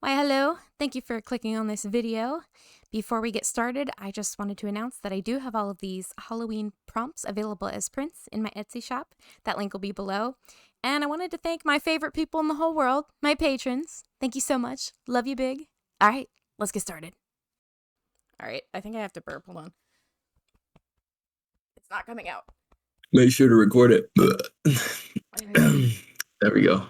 Why, hello. Thank you for clicking on this video. Before we get started, I just wanted to announce that I do have all of these Halloween prompts available as prints in my Etsy shop. That link will be below. And I wanted to thank my favorite people in the whole world, my patrons. Thank you so much. Love you big. All right, let's get started. All right, I think I have to burp. Hold on. It's not coming out. Make sure to record it. There we go.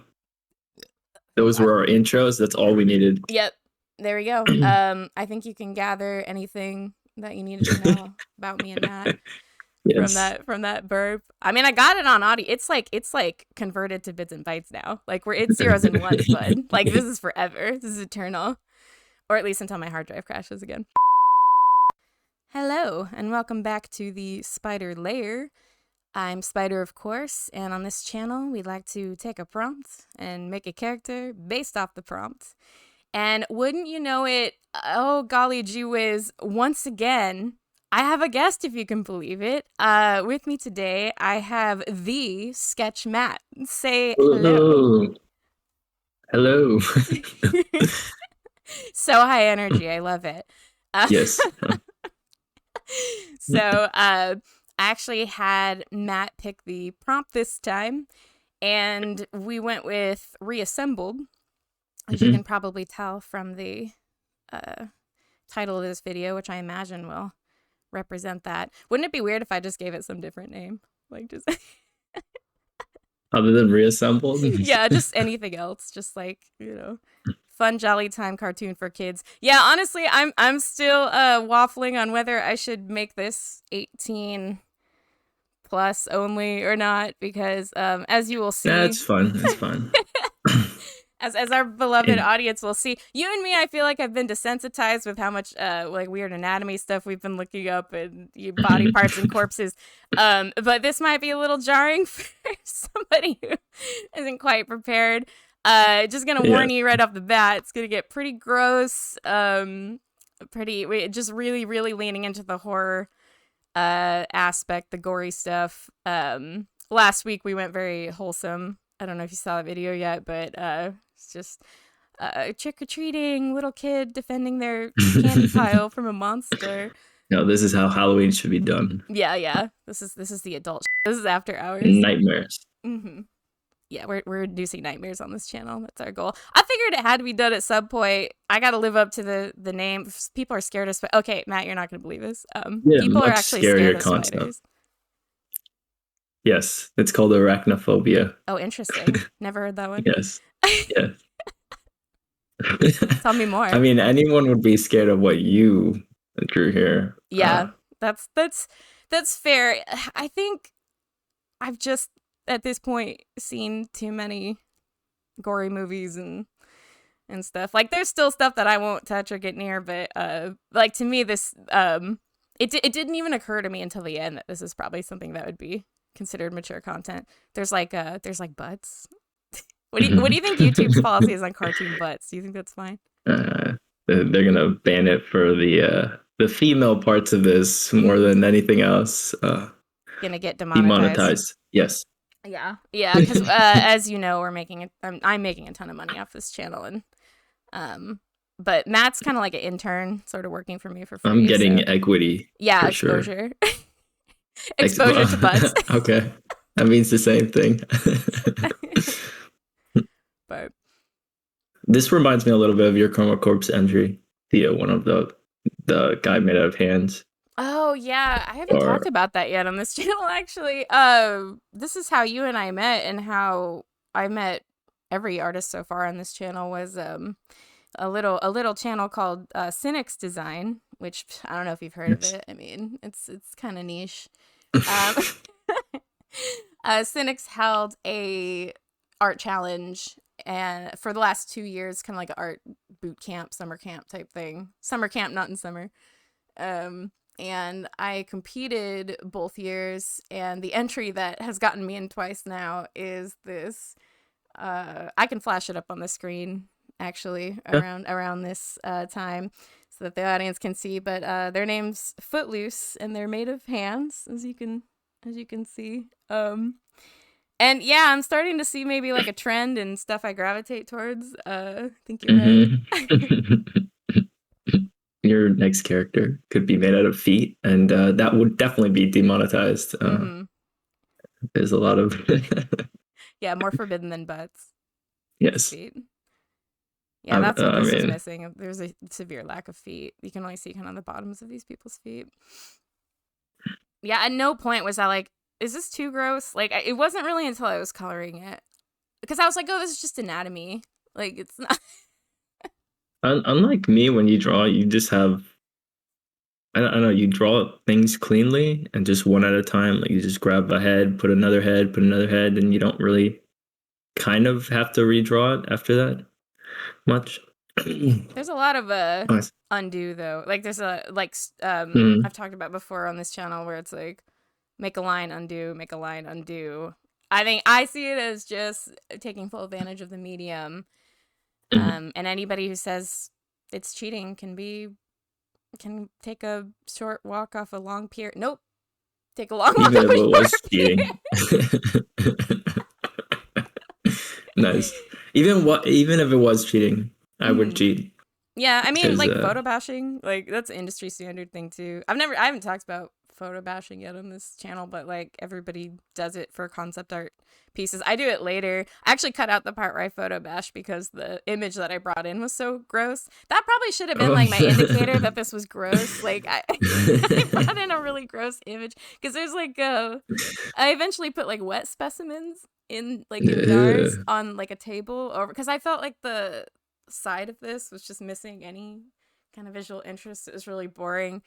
Those were our intros. That's all we needed. Yep. There we go. I think you can gather anything that you needed to know about me and Matt Yes. from that burp. I mean, I got it on audio. It's like converted to bits and bytes now. Like it's zeros and ones, bud. Like this is forever. This is eternal. Or at least until my hard drive crashes again. Hello, and welcome back to the Spiderlair. I'm Spider, of course, and on this channel, we like to take a prompt and make a character based off the prompt. And wouldn't you know it, oh golly gee whiz, once again, I have a guest, if you can believe it. With me today, I have the Sketch Matt. Say hello. Hello. So high energy, I love it. Yes. So, I actually had Matt pick the prompt this time, and we went with Reassembled, as you can probably tell from the title of this video, which I imagine will represent that. Wouldn't it be weird if I just gave it some different name? Like just Other than Reassembled? Yeah, just anything else. Just like, fun jolly time cartoon for kids. Yeah, honestly, I'm still waffling on whether I should make this 18 plus only or not, because as you will see, That's fun. That's fun. as our beloved audience will see, you and me, I feel like I've been desensitized with how much like weird anatomy stuff we've been looking up and body parts and corpses. But this might be a little jarring for somebody who isn't quite prepared. Just gonna warn you right off the bat, it's gonna get pretty gross. Just really leaning into the horror aspect, the gory stuff. Last week we went very wholesome. I don't know if you saw that video yet, but it's just trick-or-treating, little kid defending their candy pile from a monster. No, this is how Halloween should be done. Yeah. This is the adult. This is after hours. Nightmares. Yeah, we're reducing nightmares on this channel. That's our goal. I figured it had to be done at some point. I got to live up to the name. People are scared of spiders. Okay, Matt, you're not going to believe this. People are actually scared of spiders. Yes, it's called arachnophobia. Oh, interesting. Never heard that one. Yes. Yes. Tell me more. I mean, anyone would be scared of what you drew here. Yeah, that's fair. I think I've just at this point seen too many gory movies and stuff. Like there's still stuff that I won't touch or get near, but like to me this it didn't even occur to me until the end that this is probably something that would be considered mature content. There's like butts. What do you think YouTube's policy is on cartoon butts? Do you think that's fine? They're gonna ban it for the female parts of this more than anything else. Gonna get demonetized. Yes. Yeah, because as you know, I'm making a ton of money off this channel, and but Matt's kind of like an intern, sort of working for me for free. I'm getting equity. Yeah, exposure. Sure. Exposure to butts. Okay, that means the same thing. But this reminds me a little bit of your Chroma Corpse entry, Theo, one of the guy made out of hands. Oh yeah, I haven't talked about that yet on this channel actually. This is how you and I met, and how I met every artist so far on this channel was a little channel called Cynic's Design, which I don't know if you've heard of it. I mean, it's kind of niche. Cynic's held a art challenge, and for the last 2 years, kind of like an art boot camp, summer camp type thing. Summer camp, not in summer. And I competed both years, and the entry that has gotten me in twice now is this. I can flash it up on the screen actually around this time, so that the audience can see. But their name's Footloose, and they're made of hands, as you can see. And yeah, I'm starting to see maybe like a trend and stuff I gravitate towards. I think you're right. Mm-hmm. Your next character could be made out of feet, and that would definitely be demonetized. Mm-hmm. There's a lot of Yeah, more forbidden than butts. Is yes. feet. Yeah, that's what I this is mean, missing. There's a severe lack of feet. You can only see kind of the bottoms of these people's feet. Yeah, at no point was I like, is this too gross? Like, it wasn't really until I was coloring it. Because I was like, oh, this is just anatomy. Like, it's not. unlike me, when you draw, you just have I don't know. You draw things cleanly and just one at a time. Like you just grab a head, put another head, and you don't really kind of have to redraw it after that much. There's a lot of Nice. undo, though. Like, there's a, like, Mm. I've talked about before on this channel where it's like, make a line, undo, make a line, undo. I think I see it as just taking full advantage of the medium. Mm. And anybody who says it's cheating can take a short walk off a long pier. Nope. Take a long walk Even off if a it was short cheating. pier. Nice. Even if it was cheating, I would cheat. Yeah, I mean, Because like photo bashing, like that's an industry standard thing too. I haven't talked about photo bashing yet on this channel, but like everybody does it for concept art pieces. I do it later. I actually cut out the part where I photo bash because the image that I brought in was so gross. That probably should have been like my indicator that this was gross. Like I brought in a really gross image because there's like I eventually put like wet specimens in like in jars on like a table over because I felt like the side of this was just missing any kind of visual interest. It was really boring.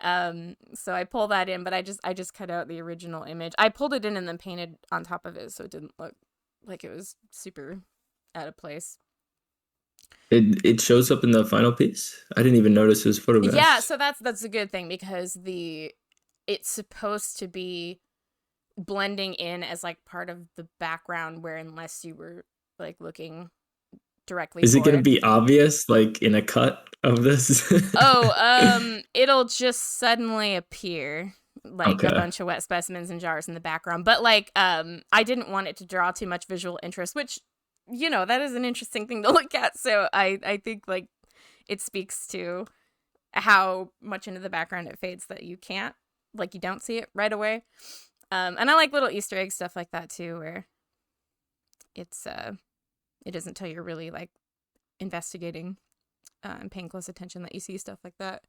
So I pulled that in, but I just cut out the original image. I pulled it in and then painted on top of it so it didn't look like it was super out of place. it shows up in the final piece. I didn't even notice it was photo bashed. Yeah, so that's a good thing because it's supposed to be blending in as like part of the background where unless you were like looking directly Is it for going to it. be obvious, like in a cut of this? It'll just suddenly appear like a bunch of wet specimens and jars in the background. But like, I didn't want it to draw too much visual interest, which, you know, that is an interesting thing to look at. So I think like it speaks to how much into the background it fades that you can't, like you don't see it right away. And I like little Easter egg stuff like that too, where it isn't until you're really like investigating and paying close attention that you see stuff like that.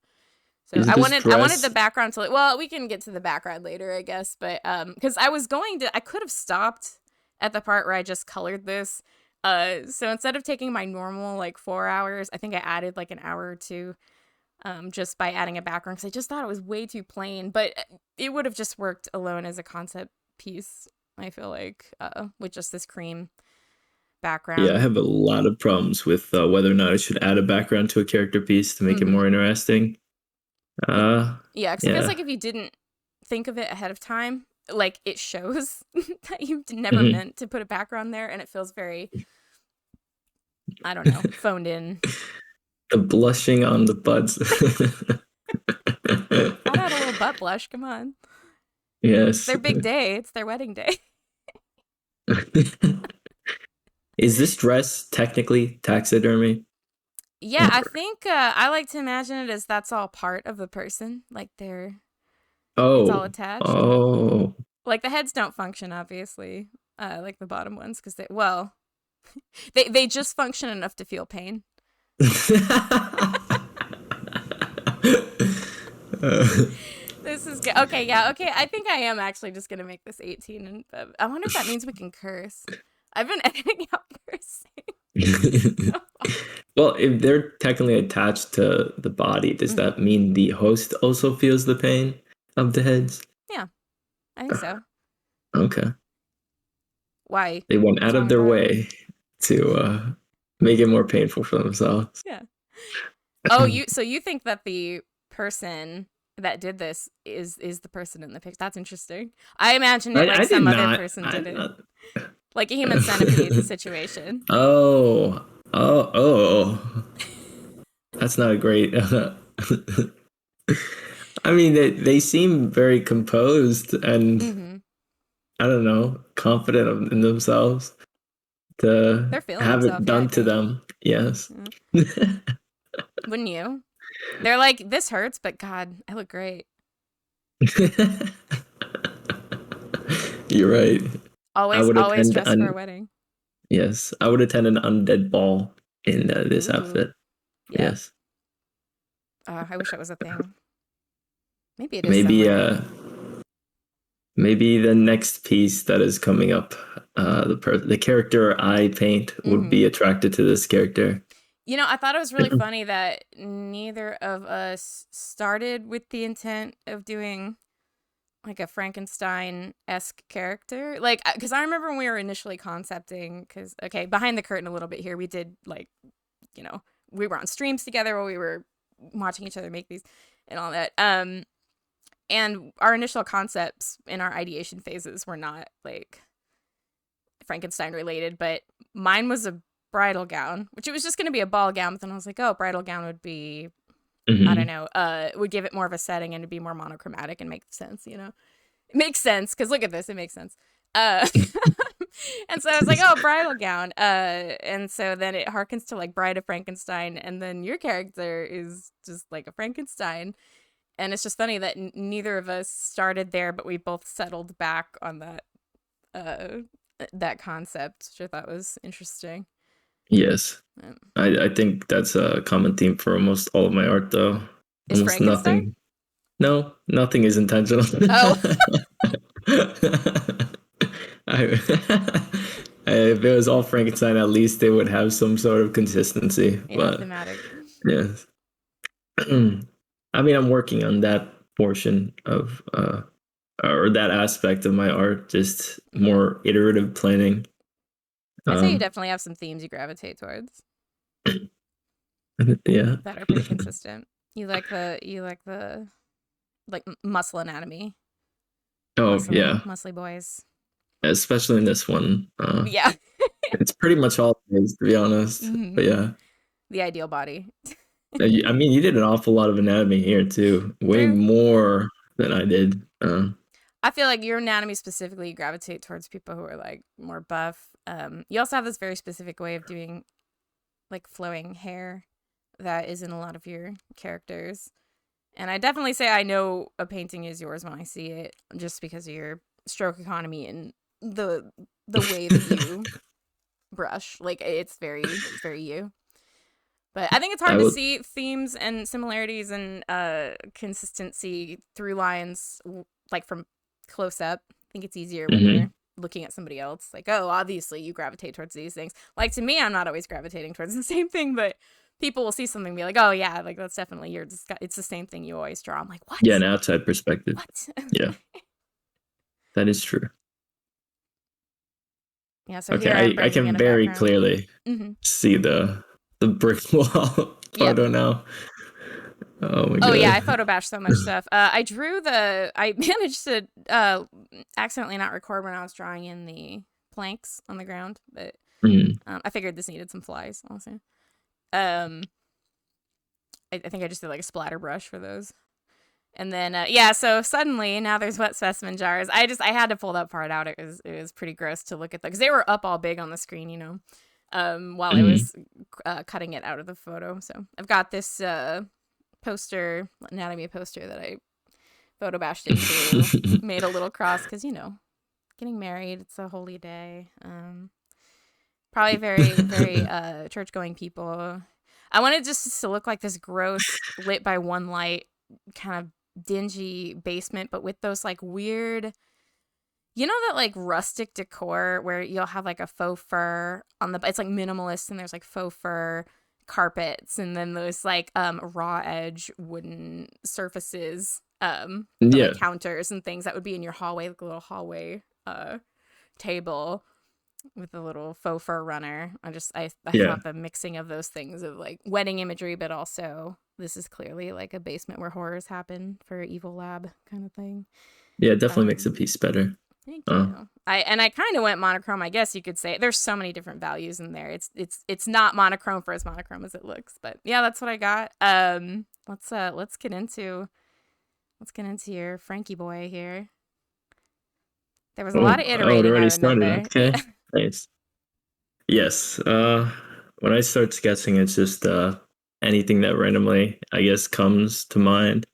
So I wanted the background to well, we can get to the background later, I guess, but because I could have stopped at the part where I just colored this. So instead of taking my normal like 4 hours, I think I added like an hour or two just by adding a background because I just thought it was way too plain, but it would have just worked alone as a concept piece, I feel like, with just this cream background. Yeah, I have a lot of problems with whether or not I should add a background to a character piece to make it more interesting. Yeah, because it feels like if you didn't think of it ahead of time, like it shows that you never meant to put a background there, and it feels very, I don't know, phoned in. The blushing on the buds. I'd add a little butt blush, come on. Yes. It's their big day. It's their wedding day. Is this dress technically taxidermy? Yeah, I think I like to imagine it as that's all part of the person. Like it's all attached. Oh. Like the heads don't function, obviously. Like the bottom ones, because they just function enough to feel pain. This is good. Okay, yeah, okay. I think I am actually just gonna make this 18, and I wonder if that means we can curse. I've been editing out cursing. Well, if they're technically attached to the body, does that mean the host also feels the pain of the heads? Yeah, I think so. Okay. Why? They went out of their way to make it more painful for themselves. Yeah. Oh, so you think that the person that did this is the person in the picture? That's interesting. I imagined it like some other person did it. Like a human centipede situation. Oh. That's not a great. I mean, they seem very composed, and I don't know, confident in themselves to They're feeling have themselves. it Yeah, I done to think. them. Yes. Yeah. Wouldn't you? They're like, this hurts, but God, I look great. You're right. I Always, would always attend dressed for a wedding. yes, I would attend an undead ball in this Ooh, outfit. yeah. Yes. I wish that was a thing. Maybe it is Maybe somewhere. maybe the next piece that is coming up, the character I paint would Mm-hmm. be attracted to this character. You know, I thought it was really funny that neither of us started with the intent of doing like a Frankenstein-esque character. Like, because I remember when we were initially concepting, because, okay, behind the curtain a little bit here, we did, like, you know, we were on streams together while we were watching each other make these and all that. And our initial concepts in our ideation phases were not, like, Frankenstein related, but mine was a bridal gown, which it was just going to be a ball gown, but then I was like, oh, bridal gown would be, I don't Mhm. know, would give it more of a setting and it'd be more monochromatic and make sense, you know? It makes sense, because look at this, it makes sense. Uh, and so I was like, oh, bridal gown. And so then it harkens to like Bride of Frankenstein, and then your character is just like a Frankenstein. And it's just funny that neither of us started there, but we both settled back on uh, that concept, which I thought was interesting. Yes. Um, I think that's a common theme for almost all of my art, though. is Almost Frankenstein? nothing. No, nothing is intentional. Oh, I, if it was all Frankenstein, at least they would have some sort of consistency. yeah, But thematic. yes, I mean, I'm working on that portion of or that aspect of my art, just Mm-hmm. more iterative planning. I'd say you Um, definitely have some themes you gravitate towards yeah. that are pretty consistent. You like the like muscle anatomy, Oh yeah, muscly boys. especially in this one. Yeah. It's pretty much all it is, to be honest. But Mm-hmm. yeah, The ideal body. I mean, you did an awful lot of anatomy here too, way True. more than I did. I feel like your anatomy specifically, you gravitate towards people who are like more buff. You also have this very specific way of doing like flowing hair that is in a lot of your characters. And I definitely say I know a painting is yours when I see it, just because of your stroke economy and the way that you brush. Like it's very you. But I think it's I hard to will. see themes and similarities and consistency through lines like from close up. I think it's easier when you're Mhm. looking at somebody else. Like, oh, obviously you gravitate towards these things. Like to me, I'm not always gravitating towards the same thing, but people will see something and be like, oh yeah, like that's definitely it's the same thing you always draw. I'm like, Yeah, what? an outside perspective. What? Yeah, that is true. Yeah. So Okay, here I'm I bringing in can a very background. clearly Mm-hmm. see the brick wall Yep. photo now. Oh my Oh yeah, god. I photo bashed so much stuff. I managed to accidentally not record when I was drawing in the planks on the ground, but Mhm. I figured this needed some flies also. Um, I think I just did like a splatter brush for those. And then yeah, so suddenly now there's wet specimen jars. I had to pull that part out. It was pretty gross to look at because they were up all big on the screen, you know. While I Mhm. was cutting it out of the photo. So I've got this poster, anatomy poster that I photo bashed into, made a little cross because, you know, getting married, it's a holy day. Probably very, very church going people. I wanted just to look like this gross, lit by one light, kind of dingy basement, but with those like weird, you know, that like rustic decor where you'll have like a faux fur on the, it's like minimalist and there's like faux fur carpets and then those like raw edge wooden surfaces for like Yeah, counters and things that would be in your hallway, like a little hallway table with a little faux fur runner. I yeah, thought the mixing of those things of like wedding imagery, but also this is clearly like a basement where horrors happen for Evil Lab kind of thing. yeah. It definitely makes the Um, piece better. Thank Uh, you. I kind of went monochrome, I guess you could say. There's so many different values in there. It's not monochrome for as monochrome as it looks, but yeah, that's what I got. Let's get into your Frankie boy here. There was a lot Oh, of oh, it iterating, I already started. remember. Okay, nice. Yes. When I start sketching, it's just anything that randomly, I guess, comes to mind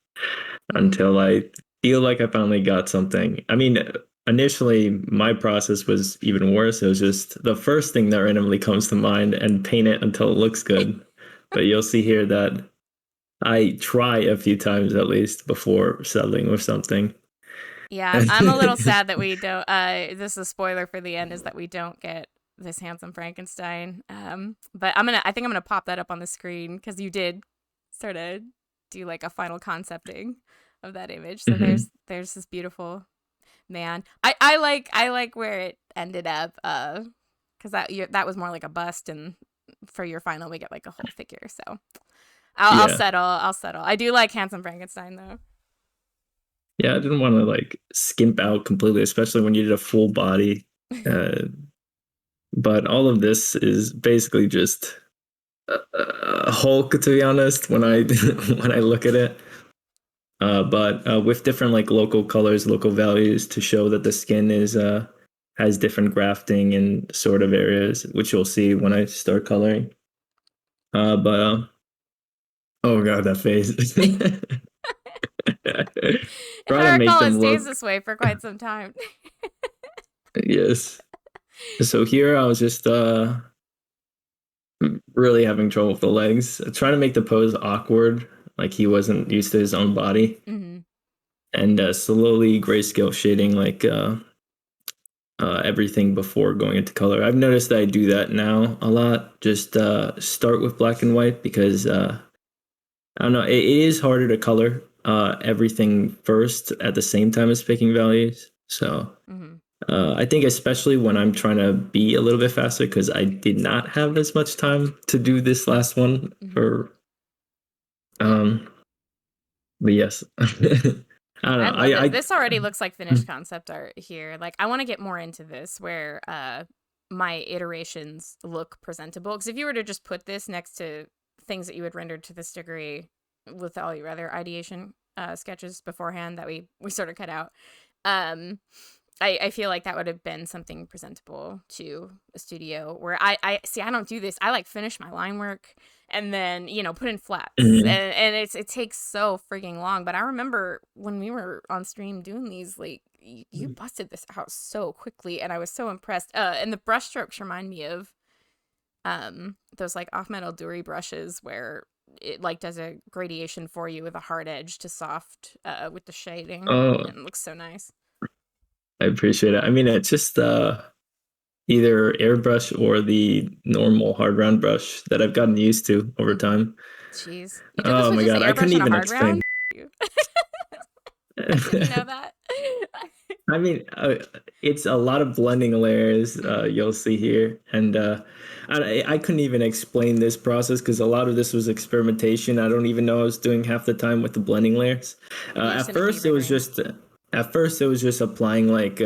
Mm. until I feel like I finally got something. I mean, initially, my process was even worse. It was just the first thing that randomly comes to mind and paint it until it looks good. But you'll see here that I try a few times at least before settling with something. Yeah, I'm a little sad that we don't. This is a spoiler for the end, is that we don't get this handsome Frankenstein. But I think I'm gonna pop that up on the screen because you did sort of do like a final concepting of that image. So Mhm. there's this beautiful man. I like where it ended up. Because that was more like a bust, and for your final we get like a whole figure. So I'll Yeah. settle. I'll settle. I do like handsome Frankenstein though. Yeah, I didn't want to like skimp out completely, especially when you did a full body. Uh, but all of this is basically just Hulk, to be honest. When I when I look at it, but with different like local colors, local values to show that the skin is has different grafting in sort of areas, which you'll see when I start coloring. But oh god, that face. If Try to I make recall, it them stays look. this way for quite some time. Yes. So here I was just really having trouble with the legs, trying to make the pose awkward, like he wasn't used to his own body, Mm-hmm. and slowly grayscale shading like everything before going into color. I've noticed that I do that now a lot. Just start with black and white because I don't know. It is harder to color everything first at the same time as picking values. So Mm-hmm. I think especially when I'm trying to be a little bit faster because I did not have as much time to do this last one Mm-hmm. for um but yes. I don't I know. love this. I This already looks like finished concept art here. Like I want to get more into this where my iterations look presentable. Because if you were to just put this next to things that you had rendered to this degree with all your other ideation sketches beforehand that we sort of cut out, um, I feel like that would have been something presentable to a studio where I see I don't do this. I like finish my line work and then, put in flats. Mhm. And it takes so freaking long. But I remember when we were on stream doing these, like you busted this out so quickly and I was so impressed. And the brush strokes remind me of those like off metal Dury brushes where it like does a gradation for you with a hard edge to soft with the shading Oh, and it looks so nice. I appreciate it. I mean, it's just either airbrush or the normal hard round brush that I've gotten used to over Mm-hmm. time. Jeez. You did this Oh with my just god, I airbrush couldn't and a even hard round? explain. You- I didn't know that. I mean, it's a lot of blending layers Mm-hmm. you'll see here, and I couldn't even explain this process because a lot of this was experimentation. I don't even know I was doing half the time with the blending layers. You just At didn't think first, of it, right? it was just applying like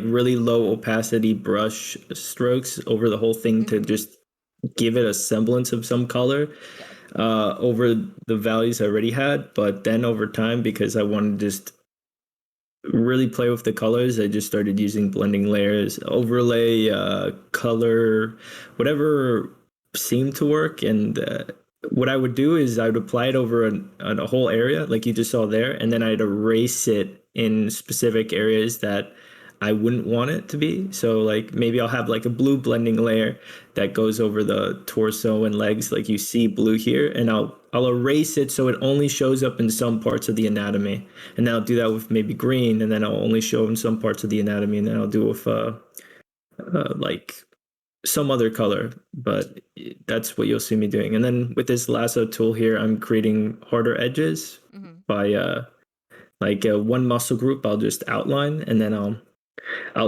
really low opacity brush strokes over the whole thing to Mm-hmm. just give it a semblance of some color Yeah. over the values I already had. But then over time, because I wanted to just really play with the colors, I just started using blending layers, overlay, color, whatever seemed to work. And what I would do is I would apply it over a whole area, like you just saw there, and then Mm-hmm. I'd erase it in specific areas that I wouldn't want it to be. So like maybe I'll have like a blue blending layer that goes over the torso and legs, like you see blue here, and I'll erase it so it only shows up in some parts of the anatomy, and then I'll do that with maybe green, and then I'll only show in some parts of the anatomy, and then I'll do it with like some other color. But that's what you'll see me doing. And then with this lasso tool here, I'm creating harder edges Mm-hmm. by one muscle group. I'll just outline, and then I'll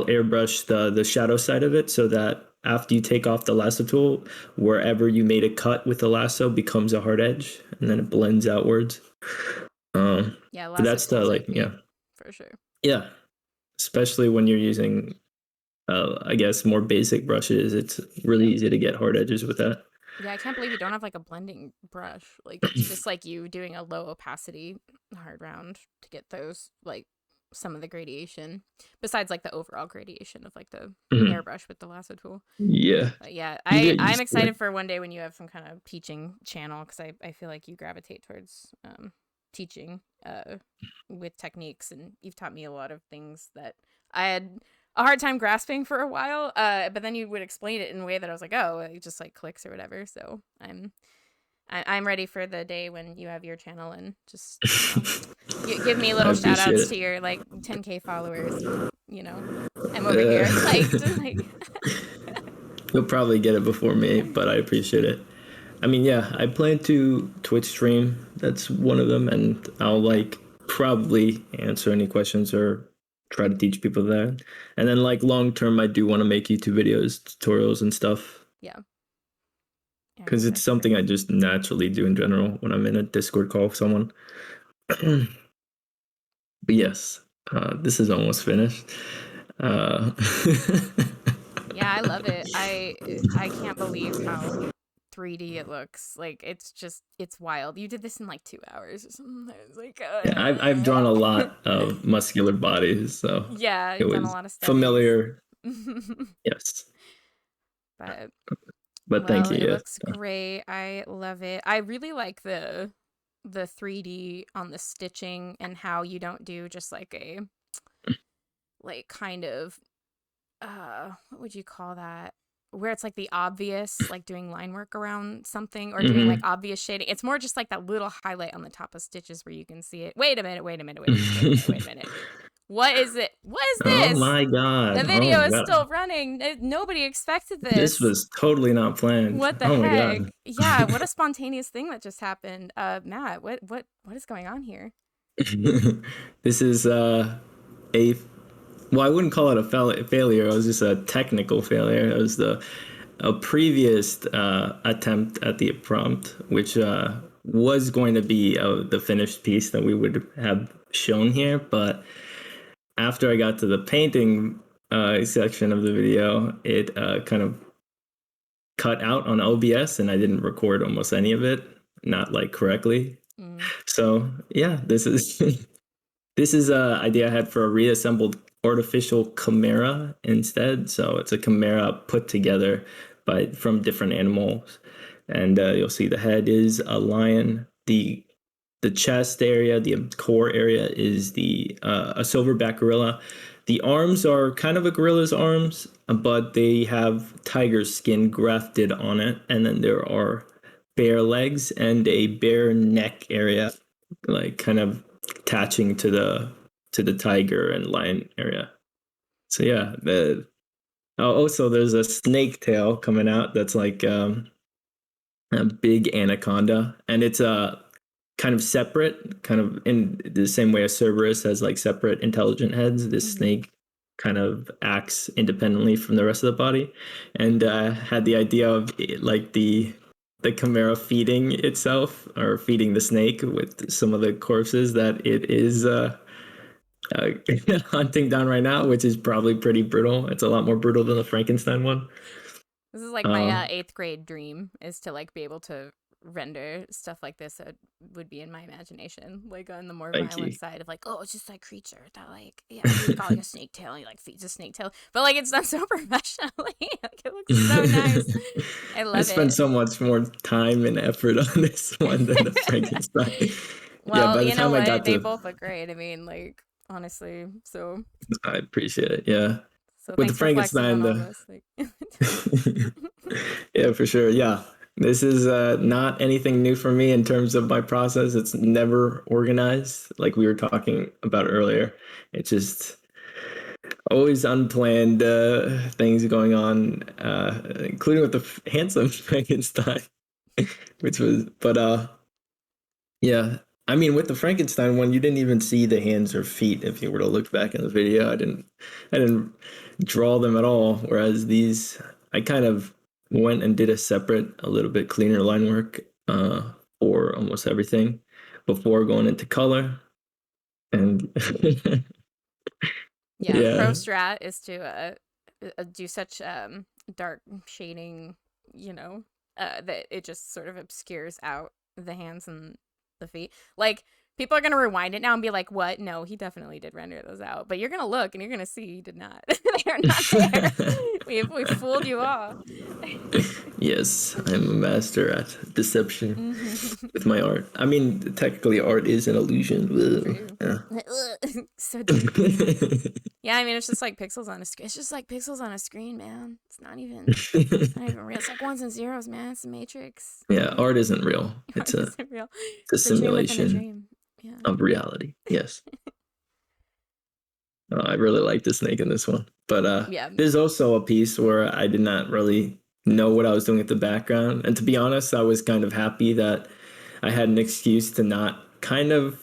airbrush the shadow side of it so that after you take off the lasso tool, wherever you made a cut with the lasso becomes a hard edge, and then it blends outwards. Yeah, But lasso that's the tools like OP for sure. yeah, especially when you're using I guess more basic brushes. It's really Yeah. easy to get hard edges with that. Yeah, I can't believe you don't have like a blending brush. Like it's just like you doing a low opacity hard round to get those like some of the gradation, besides like the overall gradation of like the Mhm. airbrush with the lasso tool. Yeah. But yeah, You get I'm used to it. excited for one day when you have some kind of teaching channel, because I feel like you gravitate towards teaching with techniques, and you've taught me a lot of things that I had a hard time grasping for a while. But then you would explain it in a way that I was like, oh, it just like clicks or whatever. So I'm ready for the day when you have your channel and just, give me I little shout appreciate outs to it. your like 10K followers, and I'm over here like just like You'll probably get it before me, but I appreciate it. I mean, yeah, I plan to Twitch stream. That's one of them, and I'll yeah, like probably answer any questions or try to teach people there. And then like long term, I do want to make YouTube videos, tutorials, and stuff yeah, yeah, because it's that's something great. I just naturally do in general when I'm in a Discord call with someone. But yes, this is almost finished. Uh, Yeah, I love it. I can't believe how 3D it looks. Like it's wild. You did this in like 2 hours or something. I was like, yeah, I've drawn a lot of muscular bodies, so yeah, it you've done a was lot of studies. familiar. Yes, But but thank well, you. it Yes. looks great. I love it. I really like the 3D on the stitching, and how you don't do just like a like kind of what would you call that? Where it's like the obvious, like doing line work around something, or doing like Mm-hmm. obvious shading. It's more just like that little highlight on the top of stitches where you can see it. Wait a minute, wait a minute, wait a minute, wait a minute, wait a minute. What is it? What is Oh this? my god. The Oh video my is god. still running. Nobody expected This this. was totally not planned. What the Oh my heck? god. Yeah, what a spontaneous thing that just happened. Matt, what is going on here? This is a well, I wouldn't call it a failure. It was just a technical failure. It was the a previous attempt at the prompt, which was going to be the finished piece that we would have shown here. But after I got to the painting section of the video, it kind of cut out on OBS, and I didn't record almost any of it, not like correctly. Mm. So yeah, this is this is a idea I had for a reassembled artificial chimera instead. So it's a chimera put together by from different animals, and you'll see the head is a lion. The chest area, the core area is the a silverback gorilla. The arms are kind of a gorilla's arms, but they have tiger skin grafted on it, and then there are bare legs and a bare neck area, like kind of attaching to the tiger and lion area. So yeah, also there's a snake tail coming out that's like a big anaconda, and it's a kind of separate, kind of in the same way a Cerberus has like separate intelligent heads. This Mm-hmm. snake kind of acts independently from the rest of the body, and had the idea of like the chimera feeding itself or feeding the snake with some of the corpses that it is uh, hunting down right now, which is probably pretty brutal. It's a lot more brutal than the Frankenstein one. This is like my Uh, 8th grade dream, is to like be able to render stuff like this that would be in my imagination, like on the more Thank you. violent side of like, oh, it's just like creature that like, yeah, you got like a snake tail and he like feeds a snake tail, but like it's done so professionally. Like it looks so nice. I I love spent it. so much more time and effort on this one than the Frankenstein. Yeah, Well, by the you know time I got what? They to, both look great. I mean, like honestly. I appreciate it. Yeah, So with the thanks for flexing Frankenstein, on all the this. Like, yeah, for sure. Yeah, this is not anything new for me in terms of my process. It's never organized, like we were talking about earlier. It's just always unplanned things going on, including with the handsome Frankenstein, which was, but yeah. I mean, with the Frankenstein one, you didn't even see the hands or feet. If you were to look back in the video, I didn't draw them at all. Whereas these, I kind of went and did a separate, a little bit cleaner line work for almost everything before going into color. And yeah, pro yeah, strat is to do such dark shading, that it just sort of obscures out the hands and the feet. Like People are gonna rewind it now and be like, "What? No, he definitely did render those out." But you're gonna look and you're gonna see he did not. They are not there. We fooled you all. Yes, I'm a master at deception with my art. I mean, technically, art is an illusion. True. Yeah. So deep. Yeah, I mean, it's just like pixels on a screen. It's just like pixels on a screen, man. It's not even real. It's like ones and zeros, man. It's the Matrix. Yeah, art isn't real. Art It's a isn't real. it's a It's a dream within a simulation dream. Yeah. of reality. Yes. I really like the snake in this one. But Yeah. there's also a piece where I did not really know what I was doing at the background. And to be honest, I was kind of happy that I had an excuse to not kind of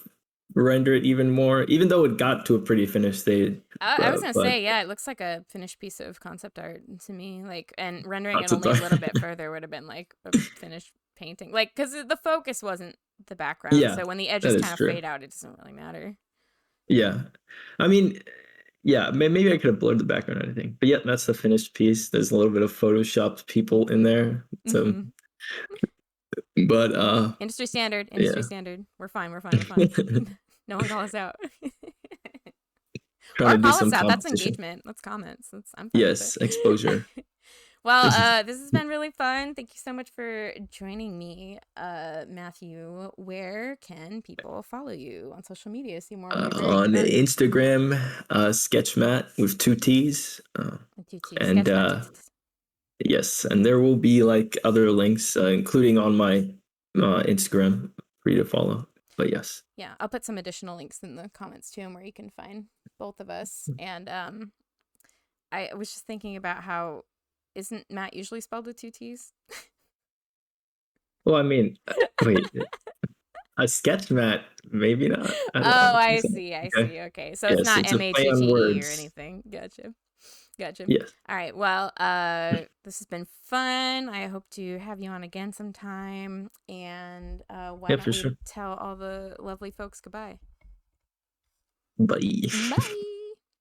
render it even more, even though it got to a pretty finished state. I was gonna But say, yeah, it looks like a finished piece of concept art to me. Like, and rendering it lots of only a little time. bit further would have been like a finished painting. Like, because the focus wasn't the background, Yeah, so when the that edges is kind of true. fade out, it doesn't really matter. Yeah. I mean, yeah, maybe I could have blurred the background or anything. But yeah, that's the finished piece. There's a little bit of photoshopped people in there. So, but Industry standard. yeah. Industry standard. We're fine. We're fine. We're fine. No one call us out. Trying Or to do call us some out. That's competition. engagement. That's comments. I'm fine with Yes, exposure. it. Well, this has been really fun. Thank you so much for joining me, Matthew. Where can people follow you on social media? See more of your great On art. Instagram, Sketchmat with 2 T's. And yes, and there will be like other links, including on my Instagram for you to follow. But yes. Yeah, I'll put some additional links in the comments too, where you can find both of us. And I was just thinking about how isn't Matt usually spelled with 2 T's? Well, I mean, wait, a Sketchmat, maybe not. I don't Oh, know. I see. I see. Okay. So it's Yes, not it's a play on Matte or words. anything. Gotcha. Gotcha. Yes. All right. Well, this has been fun. I hope to have you on again sometime. And why Yeah, don't for we sure. tell all the lovely folks goodbye? Bye. Bye.